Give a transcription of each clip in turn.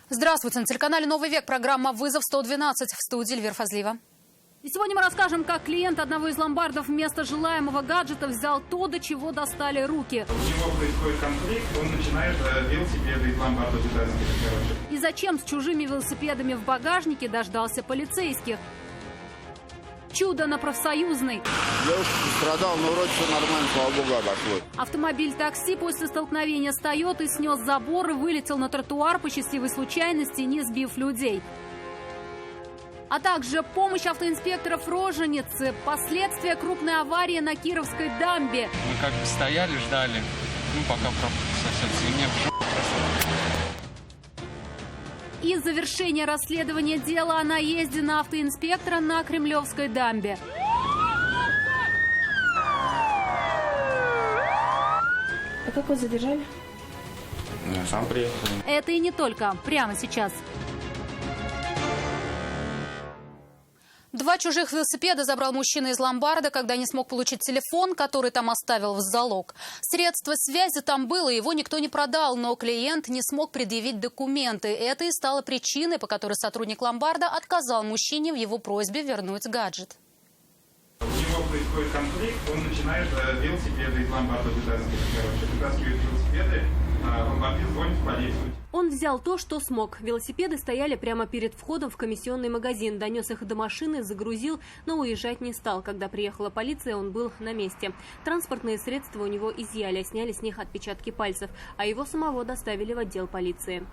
Здравствуйте. На телеканале «Новый век» программа «Вызов 112». В студии Эльвира Фазлиева. И сегодня мы расскажем, как клиент одного из ломбардов вместо желаемого гаджета взял то, до чего достали руки. У него происходит конфликт, он начинает велосипеды из ломбарда вытаскивать. И зачем с чужими велосипедами в багажнике дождался полицейских? Чудо на Профсоюзной. Девушка пострадала, но вроде все нормально, слава богу, обошлось. Автомобиль-такси после столкновения с «Тойотой» снес забор и вылетел на тротуар по счастливой случайности, не сбив людей. А также помощь автоинспекторов Роженицы, последствия крупной аварии на Кировской дамбе. Мы как бы стояли, ждали, пока пробка сосется, и мне в жопу прошло. И завершение расследования дела о наезде на автоинспектора на Кремлевской дамбе. А как вы задержали? Я сам приехал. Это и не только. Прямо сейчас. 2 чужих велосипеда забрал мужчина из ломбарда, когда не смог получить телефон, который там оставил в залог. Средства связи там было, его никто не продал, но клиент не смог предъявить документы. Это и стало причиной, по которой сотрудник ломбарда отказал мужчине в его просьбе вернуть гаджет. У него происходит конфликт, он начинает велосипеды из ломбарда вытаскивает велосипеды, ломбардист звонит в полицию. Он взял то, что смог. Велосипеды стояли прямо перед входом в комиссионный магазин. Донес их до машины, загрузил, но уезжать не стал. Когда приехала полиция, он был на месте. Транспортные средства у него изъяли, сняли с них отпечатки пальцев, а его самого доставили в отдел полиции.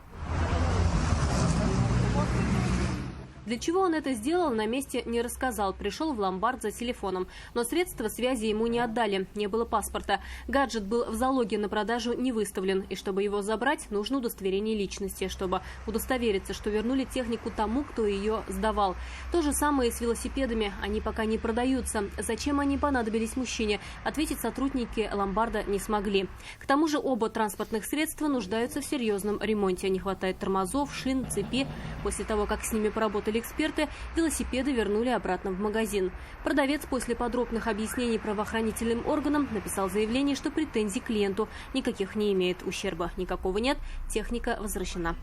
Для чего он это сделал, на месте не рассказал. Пришел в ломбард за телефоном. Но средства связи ему не отдали. Не было паспорта. Гаджет был в залоге, на продажу не выставлен. И чтобы его забрать, нужно удостоверение личности, чтобы удостовериться, что вернули технику тому, кто ее сдавал. То же самое и с велосипедами. Они пока не продаются. Зачем они понадобились мужчине? Ответить сотрудники ломбарда не смогли. К тому же оба транспортных средства нуждаются в серьезном ремонте. Не хватает тормозов, шин, цепи. После того, как с ними поработали эксперты, велосипеды вернули обратно в магазин. Продавец после подробных объяснений правоохранительным органам написал заявление, что претензий к клиенту никаких не имеет. Ущерба никакого нет, техника возвращена.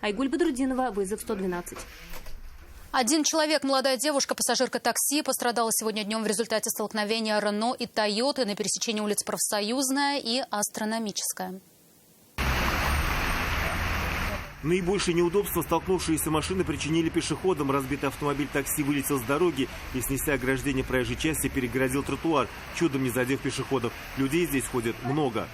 Айгуль Бадрудинова, «Вызов 112». Один человек, молодая девушка, пассажирка такси, пострадала сегодня днем в результате столкновения Рено и Тойоты на пересечении улиц Профсоюзная и Астрономическая. Наибольшее неудобство столкнувшиеся машины причинили пешеходам. Разбитый автомобиль такси вылетел с дороги и, снеся ограждение проезжей части, перегородил тротуар, чудом не задев пешеходов. Людей здесь ходит много.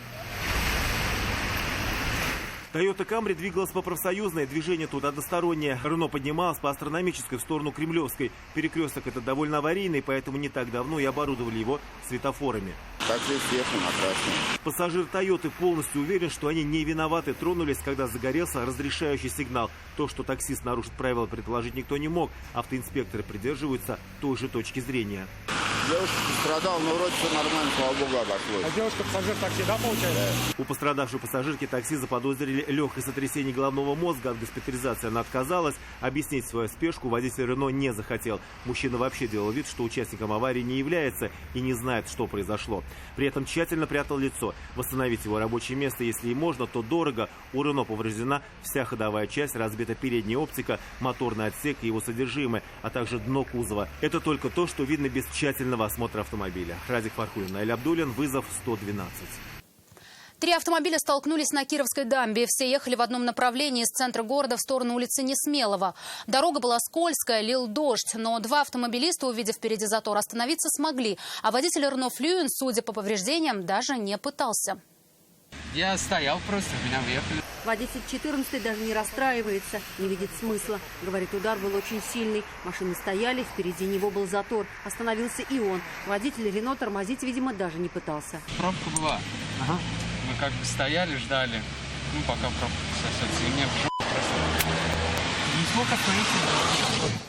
Тойота Камри двигалась по Профсоюзной, движение тут одностороннее. Рено поднималась по Астрономической в сторону Кремлевской. Перекресток этот довольно аварийный, поэтому не так давно и оборудовали его светофорами. Такси съехал на красный. Пассажир Тойоты полностью уверен, что они не виноваты. Тронулись, когда загорелся разрешающий сигнал. То, что таксист нарушит правила, предположить никто не мог. Автоинспекторы придерживаются той же точки зрения. Девушка пострадала, но вроде все нормально, слава богу, обошлось. А девушка пассажир такси, да, получается? У пострадавшей пассажирки такси заподозрили легкое сотрясение головного мозга. От госпитализации она отказалась. Объяснить свою спешку водитель Рено не захотел. Мужчина вообще делал вид, что участником аварии не является и не знает, что произошло. При этом тщательно прятал лицо. Восстановить его рабочее место, если и можно, то дорого. У Рено повреждена вся ходовая часть, разбита передняя оптика, моторный отсек и его содержимое, а также дно кузова. Это только то, что видно без тщательного осмотра автомобиля. Радик Фархулин, Наиль Абдуллин, «Вызов 112». 3 автомобиля столкнулись на Кировской дамбе. Все ехали в одном направлении из центра города в сторону улицы Несмелого. Дорога была скользкая, лил дождь, но 2 автомобилиста, увидев впереди затор, остановиться смогли. А водитель Renault Fluence, судя по повреждениям, даже не пытался. Я стоял просто, меня въехали. Водитель 14-й даже не расстраивается, не видит смысла. Говорит, удар был очень сильный. Машины стояли, впереди него был затор. Остановился и он. Водитель Рено тормозить, видимо, даже не пытался. Пробка была. Ага. Мы как бы стояли, ждали, пока пробка сосется, и мне в жопу прошло. Не смог остановиться.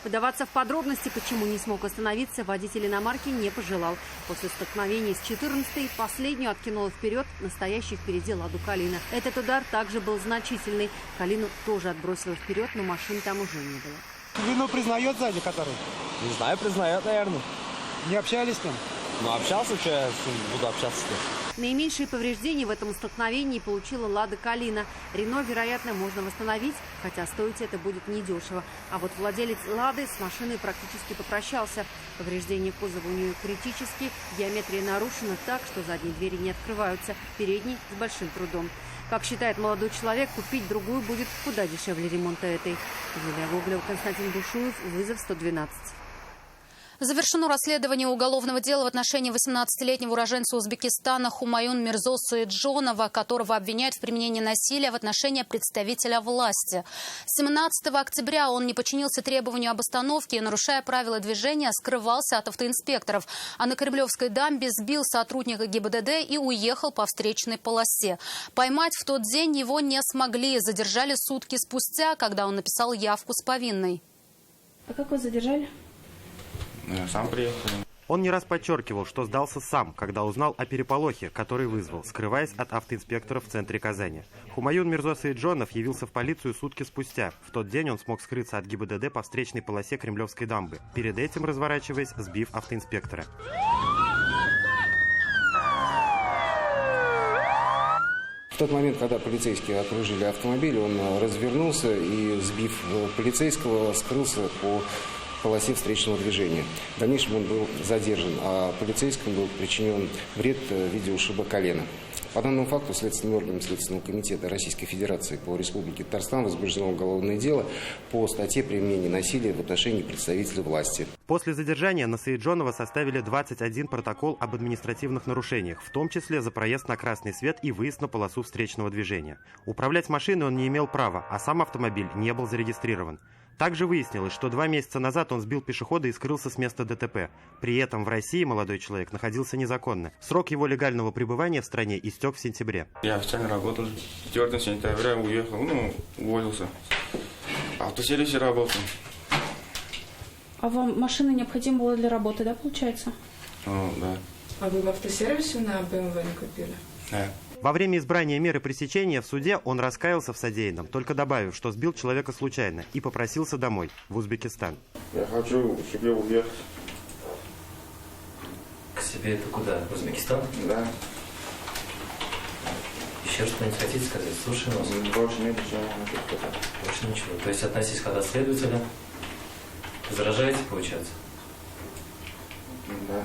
Вдаваться в подробности, почему не смог остановиться, водитель иномарки не пожелал. После столкновения с 14-й последнюю откинула вперед настоящий впереди Ладу Калина. Этот удар также был значительный. Калину тоже отбросило вперед, но машин там уже не было. Вину признает сзади который? Не знаю, признает, наверное. Не общались с ним? Ну, общался, что я с ним буду общаться-то? Наименьшие повреждения в этом столкновении получила «Лада Калина». «Рено», вероятно, можно восстановить, хотя стоить это будет недешево. А вот владелец «Лады» с машиной практически попрощался. Повреждения кузова у нее критические, геометрия нарушена так, что задние двери не открываются, передние с большим трудом. Как считает молодой человек, купить другую будет куда дешевле ремонта этой. Юлия Гоголева, Константин Бушуев, вызов 112. Завершено расследование уголовного дела в отношении 18-летнего уроженца Узбекистана Хумаюн Мирзо Саиджонова, которого обвиняют в применении насилия в отношении представителя власти. 17 октября он не подчинился требованию об остановке и, нарушая правила движения, скрывался от автоинспекторов. А на Кремлевской дамбе сбил сотрудника ГИБДД и уехал по встречной полосе. Поймать в тот день его не смогли. Задержали сутки спустя, когда он написал явку с повинной. А как вы задержали? Я сам приехал. Он не раз подчеркивал, что сдался сам, когда узнал о переполохе, который вызвал, скрываясь от автоинспекторов в центре Казани. Хумаюн Мирзо Саиджонов явился в полицию сутки спустя. В тот день он смог скрыться от ГИБДД по встречной полосе Кремлевской дамбы, перед этим разворачиваясь, сбив автоинспектора. В тот момент, когда полицейские окружили автомобиль, он развернулся и, сбив полицейского, скрылся по полосе встречного движения. В дальнейшем он был задержан, а полицейскому был причинен вред в виде ушиба колена. По данному факту следственным органом Следственного комитета Российской Федерации по Республике Татарстан возбуждено уголовное дело по статье применения насилия в отношении представителей власти. После задержания на Саиджонова составили 21 протокол об административных нарушениях, в том числе за проезд на красный свет и выезд на полосу встречного движения. Управлять машиной он не имел права, а сам автомобиль не был зарегистрирован. Также выяснилось, что 2 месяца назад он сбил пешехода и скрылся с места ДТП. При этом в России молодой человек находился незаконно. Срок его легального пребывания в стране истек в сентябре. Я официально работал. 4 сентября уехал, уволился. В автосервисе работал. А вам машина необходима была для работы, да, получается? Да. А вы в автосервисе на BMW не купили? Да. Во время избрания меры пресечения в суде он раскаялся в содеянном, только добавив, что сбил человека случайно и попросился домой, в Узбекистан. Я хочу к себе уехать. К себе это куда? В Узбекистан? Да. Еще что-нибудь хотите сказать? Слушаем вас. Больше нет ничего. Больше ничего. То есть относитесь когда следователя? Возражаете, получается? Да.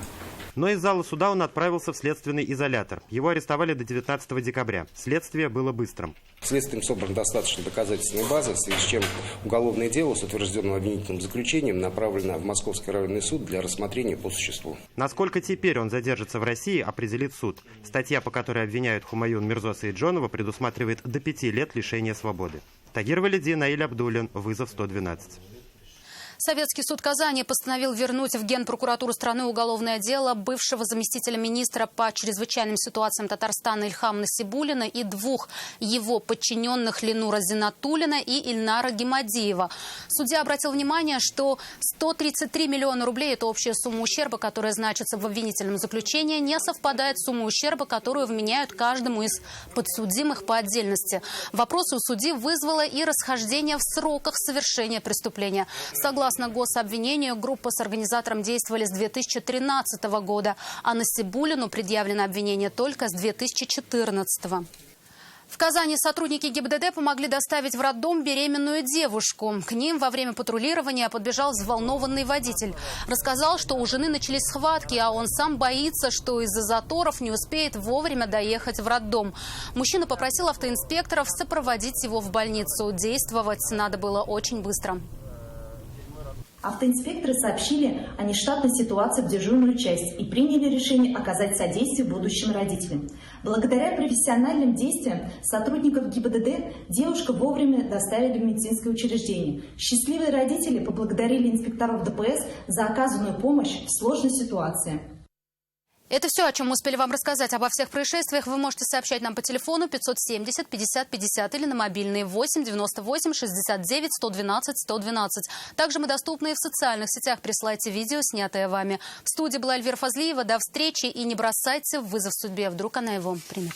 Но из зала суда он отправился в следственный изолятор. Его арестовали до 19 декабря. Следствие было быстрым. Следствием собрана достаточно доказательственной базы, в связи с чем уголовное дело с утвержденным обвинительным заключением направлено в Московский районный суд для рассмотрения по существу. Насколько теперь он задержится в России, определит суд. Статья, по которой обвиняют Хумаюн Мирзо Саиджонова, предусматривает до 5 лет лишения свободы. Тагир Валиди, Наиль Абдуллин, вызов 112. Советский суд Казани постановил вернуть в Генпрокуратуру страны уголовное дело бывшего заместителя министра по чрезвычайным ситуациям Татарстана Ильхама Насибуллина и 2 его подчиненных Ленура Зинатуллина и Ильнара Гимадиева. Судья обратил внимание, что 133 миллиона рублей – это общая сумма ущерба, которая значится в обвинительном заключении, не совпадает с суммой ущерба, которую вменяют каждому из подсудимых по отдельности. Вопросы у судьи вызвало и расхождение в сроках совершения преступления. Согласно гособвинению, группа с организатором действовали с 2013 года, а Насибуллину предъявлено обвинение только с 2014. В Казани сотрудники ГИБДД помогли доставить в роддом беременную девушку. К ним во время патрулирования подбежал взволнованный водитель. Рассказал, что у жены начались схватки, а он сам боится, что из-за заторов не успеет вовремя доехать в роддом. Мужчина попросил автоинспекторов сопроводить его в больницу. Действовать надо было очень быстро. Автоинспекторы сообщили о нештатной ситуации в дежурную часть и приняли решение оказать содействие будущим родителям. Благодаря профессиональным действиям сотрудников ГИБДД девушку вовремя доставили в медицинское учреждение. Счастливые родители поблагодарили инспекторов ДПС за оказанную помощь в сложной ситуации. Это все, о чем мы успели вам рассказать. Обо всех происшествиях вы можете сообщать нам по телефону 570 50 50 или на мобильный 8 98 69 112 112. Также мы доступны и в социальных сетях. Присылайте видео, снятое вами. В студии была Эльвира Фазлиева. До встречи и не бросайте вызов судьбе. Вдруг она его примет.